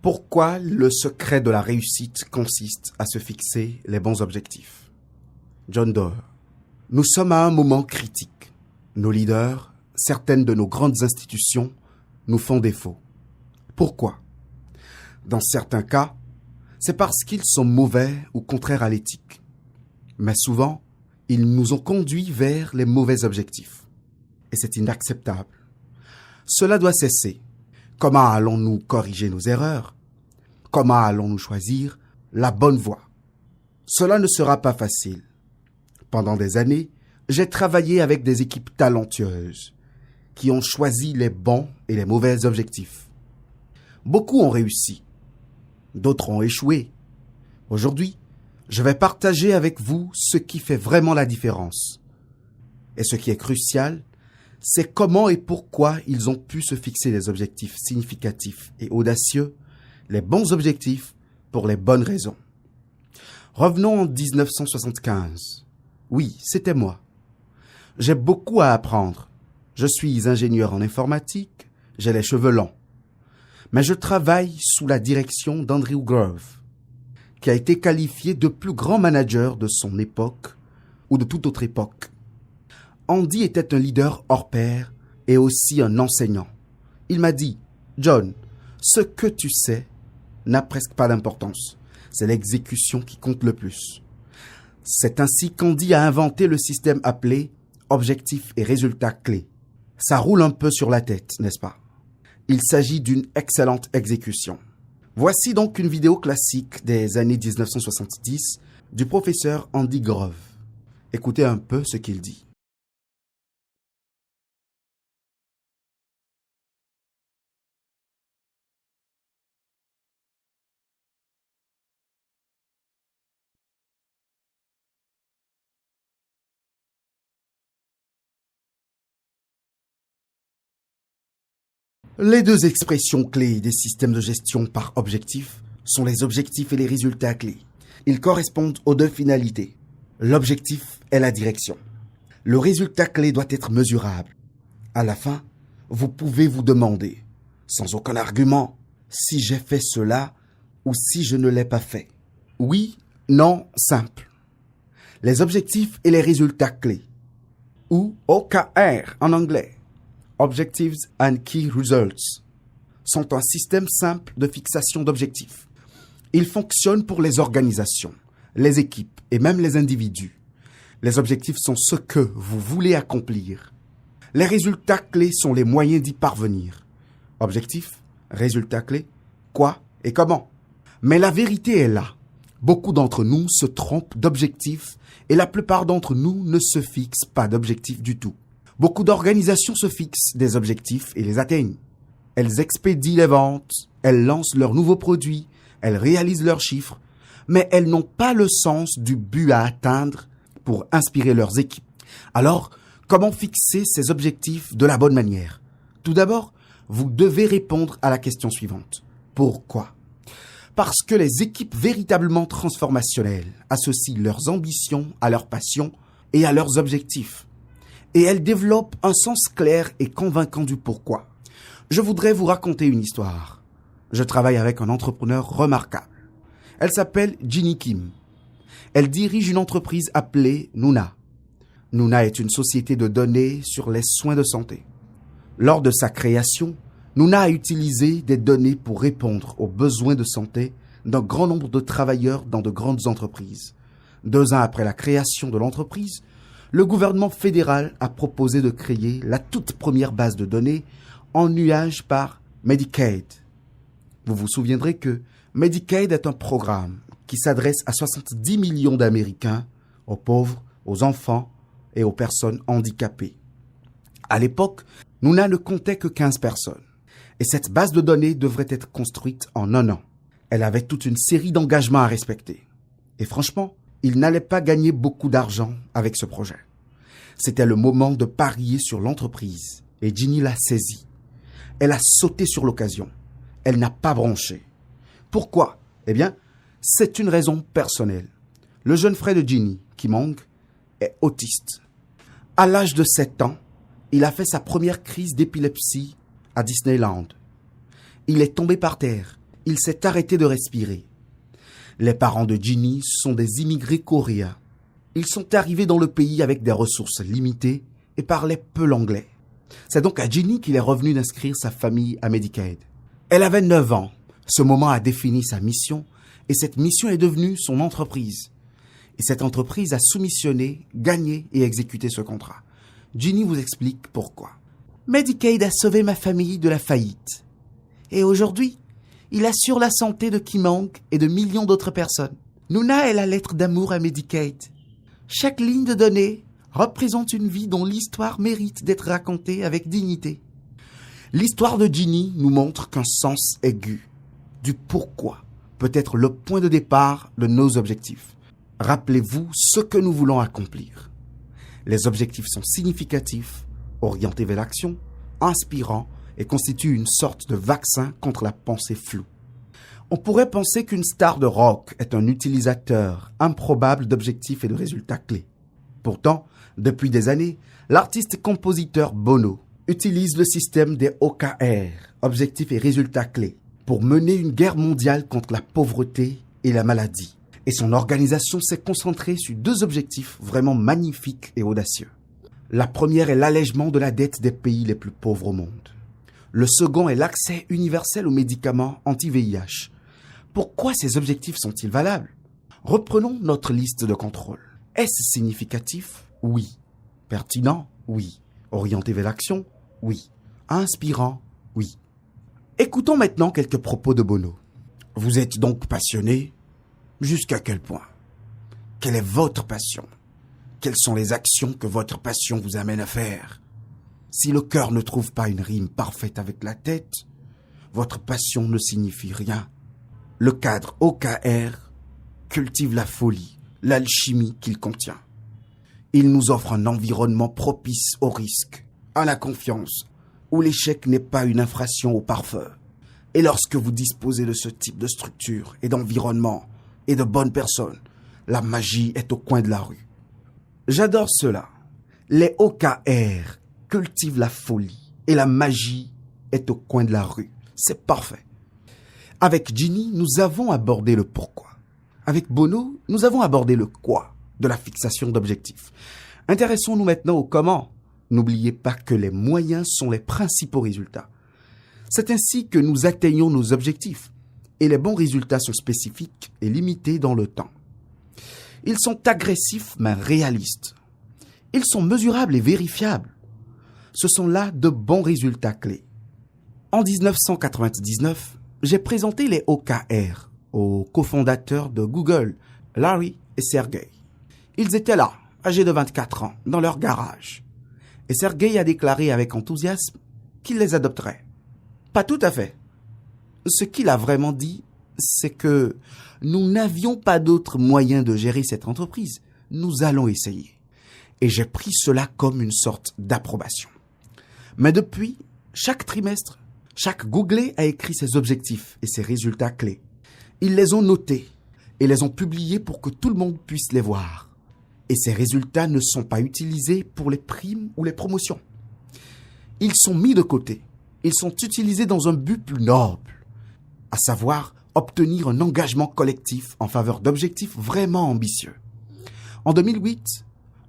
Pourquoi le secret de la réussite consiste à se fixer les bons objectifs? John Doerr. Nous sommes à un moment critique. Nos leaders, certaines de nos grandes institutions, nous font défaut. Pourquoi? Dans certains cas, c'est parce qu'ils sont mauvais ou contraires à l'éthique. Mais souvent, ils nous ont conduits vers les mauvais objectifs. Et c'est inacceptable. Cela doit cesser. Comment allons-nous corriger nos erreurs? Comment allons-nous choisir la bonne voie? Cela ne sera pas facile. Pendant des années, j'ai travaillé avec des équipes talentueuses qui ont choisi les bons et les mauvais objectifs. Beaucoup ont réussi. D'autres ont échoué. Aujourd'hui, je vais partager avec vous ce qui fait vraiment la différence. Et ce qui est crucial, c'est comment et pourquoi ils ont pu se fixer des objectifs significatifs et audacieux, les bons objectifs pour les bonnes raisons. Revenons en 1975. Oui, c'était moi. J'ai beaucoup à apprendre. Je suis ingénieur en informatique, j'ai les cheveux longs. Mais je travaille sous la direction d'Andrew Grove, qui a été qualifié de plus grand manager de son époque ou de toute autre époque. Andy était un leader hors pair et aussi un enseignant. Il m'a dit, « John, ce que tu sais n'a presque pas d'importance. C'est l'exécution qui compte le plus. » C'est ainsi qu'Andy a inventé le système appelé « objectifs et résultats clés ». Ça roule un peu sur la tête, n'est-ce pas? Il s'agit d'une excellente exécution. Voici donc une vidéo classique des années 1970 du professeur Andy Grove. Écoutez un peu ce qu'il dit. Les deux expressions clés des systèmes de gestion par objectif sont les objectifs et les résultats clés. Ils correspondent aux deux finalités. L'objectif est la direction. Le résultat clé doit être mesurable. À la fin, vous pouvez vous demander, sans aucun argument, si j'ai fait cela ou si je ne l'ai pas fait. Oui, non, simple. Les objectifs et les résultats clés, ou OKR en anglais, Objectives and Key Results, sont un système simple de fixation d'objectifs. Ils fonctionnent pour les organisations, les équipes et même les individus. Les objectifs sont ce que vous voulez accomplir. Les résultats clés sont les moyens d'y parvenir. Objectifs, résultats clés, quoi et comment. Mais la vérité est là. Beaucoup d'entre nous se trompent d'objectifs et la plupart d'entre nous ne se fixent pas d'objectifs du tout. Beaucoup d'organisations se fixent des objectifs et les atteignent. Elles expédient les ventes, elles lancent leurs nouveaux produits, elles réalisent leurs chiffres, mais elles n'ont pas le sens du but à atteindre pour inspirer leurs équipes. Alors, comment fixer ces objectifs de la bonne manière? Tout d'abord, vous devez répondre à la question suivante. Pourquoi? Parce que les équipes véritablement transformationnelles associent leurs ambitions à leurs passions et à leurs objectifs. Et elles développent un sens clair et convaincant du pourquoi. Je voudrais vous raconter une histoire. Je travaille avec un entrepreneur remarquable. Elle s'appelle Ginny Kim. Elle dirige une entreprise appelée Nuna. Nuna est une société de données sur les soins de santé. Lors de sa création, Nuna a utilisé des données pour répondre aux besoins de santé d'un grand nombre de travailleurs dans de grandes entreprises. 2 ans après la création de l'entreprise, le gouvernement fédéral a proposé de créer la toute première base de données en nuage par Medicaid. Vous vous souviendrez que Medicaid est un programme qui s'adresse à 70 millions d'Américains, aux pauvres, aux enfants et aux personnes handicapées. À l'époque, Nuna ne comptait que 15 personnes et cette base de données devrait être construite en 1 an. Elle avait toute une série d'engagements à respecter. Et franchement, il n'allait pas gagner beaucoup d'argent avec ce projet. C'était le moment de parier sur l'entreprise et Ginny l'a saisi. Elle a sauté sur l'occasion. Elle n'a pas bronché. Pourquoi? Eh bien, c'est une raison personnelle. Le jeune frère de Ginny, Kimong, est autiste. À l'âge de 7 ans, il a fait sa première crise d'épilepsie à Disneyland. Il est tombé par terre Il s'est arrêté de respirer. Les parents de Ginny sont des immigrés coréens. Ils sont arrivés dans le pays avec des ressources limitées et parlaient peu l'anglais. C'est donc à Ginny qu'il est revenu d'inscrire sa famille à Medicaid. Elle avait 9 ans. Ce moment a défini sa mission et cette mission est devenue son entreprise. Et cette entreprise a soumissionné, gagné et exécuté ce contrat. Ginny vous explique pourquoi. Medicaid a sauvé ma famille de la faillite. Et aujourd'hui, il assure la santé de Kim Hong et de millions d'autres personnes. Nuna est la lettre d'amour à Medicaid. Chaque ligne de données représente une vie dont l'histoire mérite d'être racontée avec dignité. L'histoire de Ginny nous montre qu'un sens aigu du pourquoi peut être le point de départ de nos objectifs. Rappelez-vous ce que nous voulons accomplir. Les objectifs sont significatifs, orientés vers l'action, inspirants et constituent une sorte de vaccin contre la pensée floue. On pourrait penser qu'une star de rock est un utilisateur improbable d'objectifs et de résultats clés. Pourtant, depuis des années, l'artiste-compositeur Bono utilise le système des OKR, objectifs et résultats clés, pour mener une guerre mondiale contre la pauvreté et la maladie. Et son organisation s'est concentrée sur 2 objectifs vraiment magnifiques et audacieux. La première est l'allègement de la dette des pays les plus pauvres au monde. Le second est l'accès universel aux médicaments anti-VIH. Pourquoi ces objectifs sont-ils valables? Reprenons notre liste de contrôle. Est-ce significatif? Oui. Pertinent? Oui. Orienté vers l'action? Oui. Inspirant? Oui. Écoutons maintenant quelques propos de Bono. Vous êtes donc passionné? Jusqu'à quel point? Quelle est votre passion? Quelles sont les actions que votre passion vous amène à faire? Si le cœur ne trouve pas une rime parfaite avec la tête, votre passion ne signifie rien. Le cadre OKR cultive la folie, l'alchimie qu'il contient. Il nous offre un environnement propice au risque, à la confiance, où l'échec n'est pas une infraction au pare-feu. Et lorsque vous disposez de ce type de structure et d'environnement et de bonnes personnes, la magie est au coin de la rue. J'adore cela. Les OKR cultivent la folie et la magie est au coin de la rue. C'est parfait. Avec Ginny, nous avons abordé le pourquoi. Avec Bono, nous avons abordé le quoi de la fixation d'objectifs. Intéressons-nous maintenant au comment. N'oubliez pas que les moyens sont les principaux résultats. C'est ainsi que nous atteignons nos objectifs. Et les bons résultats sont spécifiques et limités dans le temps. Ils sont agressifs mais réalistes. Ils sont mesurables et vérifiables. Ce sont là de bons résultats clés. En 1999, j'ai présenté les OKR aux cofondateurs de Google, Larry et Sergey. Ils étaient là, âgés de 24 ans, dans leur garage. Et Sergey a déclaré avec enthousiasme qu'il les adopterait. Pas tout à fait. Ce qu'il a vraiment dit, c'est que nous n'avions pas d'autre moyen de gérer cette entreprise. Nous allons essayer. Et j'ai pris cela comme une sorte d'approbation. Mais depuis, chaque trimestre, chaque Googlé a écrit ses objectifs et ses résultats clés. Ils les ont notés et les ont publiés pour que tout le monde puisse les voir. Et ces résultats ne sont pas utilisés pour les primes ou les promotions. Ils sont mis de côté. Ils sont utilisés dans un but plus noble, à savoir obtenir un engagement collectif en faveur d'objectifs vraiment ambitieux. En 2008,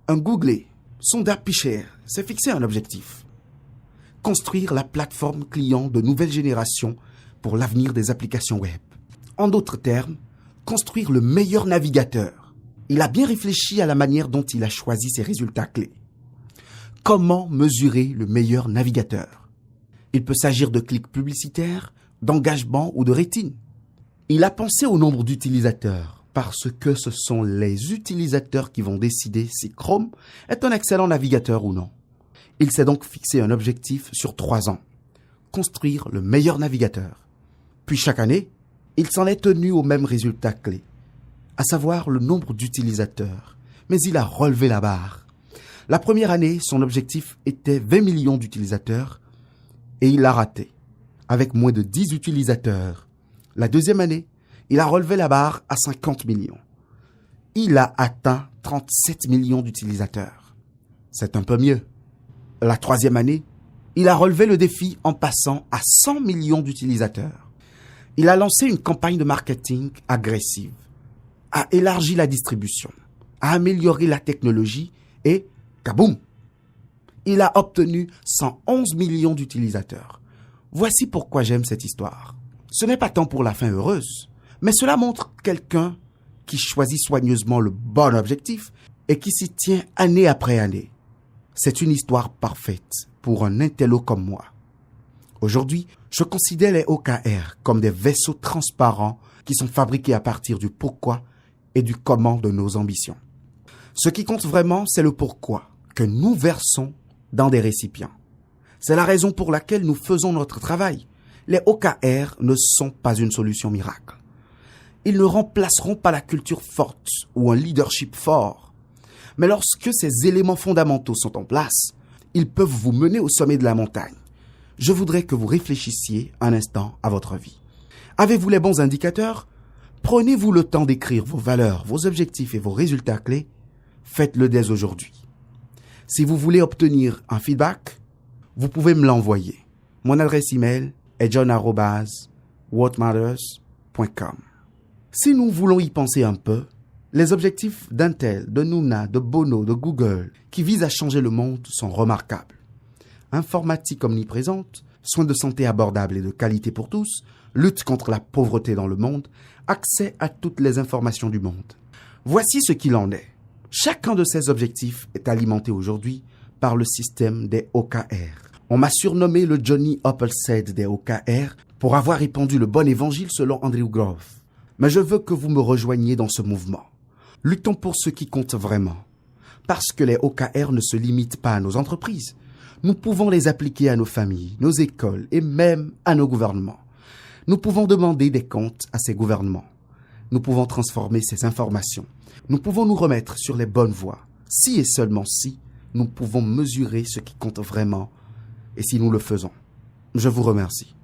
un Googlé, Sundar Pichai, s'est fixé un objectif. Construire la plateforme client de nouvelle génération pour l'avenir des applications web. En d'autres termes, construire le meilleur navigateur. Il a bien réfléchi à la manière dont il a choisi ses résultats clés. Comment mesurer le meilleur navigateur? Il peut s'agir de clics publicitaires, d'engagement ou de rating. Il a pensé au nombre d'utilisateurs parce que ce sont les utilisateurs qui vont décider si Chrome est un excellent navigateur ou non. Il s'est donc fixé un objectif sur 3 ans. Construire le meilleur navigateur. Puis chaque année, il s'en est tenu au même résultat clé, à savoir le nombre d'utilisateurs. Mais il a relevé la barre. La première année, son objectif était 20 millions d'utilisateurs et il l'a raté, avec moins de 10 utilisateurs. La deuxième année, il a relevé la barre à 50 millions. Il a atteint 37 millions d'utilisateurs. C'est un peu mieux. La troisième année, il a relevé le défi en passant à 100 millions d'utilisateurs. Il a lancé une campagne de marketing agressive, a élargi la distribution, a amélioré la technologie et, kaboum, il a obtenu 111 millions d'utilisateurs. Voici pourquoi j'aime cette histoire. Ce n'est pas tant pour la fin heureuse, mais cela montre quelqu'un qui choisit soigneusement le bon objectif et qui s'y tient année après année. C'est une histoire parfaite pour un intello comme moi. Aujourd'hui, je considère les OKR comme des vaisseaux transparents qui sont fabriqués à partir du pourquoi et du comment de nos ambitions. Ce qui compte vraiment, c'est le pourquoi que nous versons dans des récipients. C'est la raison pour laquelle nous faisons notre travail. Les OKR ne sont pas une solution miracle. Ils ne remplaceront pas la culture forte ou un leadership fort. Mais lorsque ces éléments fondamentaux sont en place, ils peuvent vous mener au sommet de la montagne. Je voudrais que vous réfléchissiez un instant à votre vie. Avez-vous les bons indicateurs? Prenez-vous le temps d'écrire vos valeurs, vos objectifs et vos résultats clés. Faites-le dès aujourd'hui. Si vous voulez obtenir un feedback, vous pouvez me l'envoyer. Mon adresse email est john@whatmatters.com. Si nous voulons y penser un peu, les objectifs d'Intel, de Nuna, de Bono, de Google, qui visent à changer le monde, sont remarquables. Informatique omniprésente, soins de santé abordables et de qualité pour tous, lutte contre la pauvreté dans le monde, accès à toutes les informations du monde. Voici ce qu'il en est. Chacun de ces objectifs est alimenté aujourd'hui par le système des OKR. On m'a surnommé le Johnny Appleseed des OKR pour avoir répandu le bon évangile selon Andrew Grove. Mais je veux que vous me rejoigniez dans ce mouvement. Luttons pour ce qui compte vraiment. Parce que les OKR ne se limitent pas à nos entreprises. Nous pouvons les appliquer à nos familles, nos écoles et même à nos gouvernements. Nous pouvons demander des comptes à ces gouvernements. Nous pouvons transformer ces informations. Nous pouvons nous remettre sur les bonnes voies. Si et seulement si, nous pouvons mesurer ce qui compte vraiment et si nous le faisons. Je vous remercie.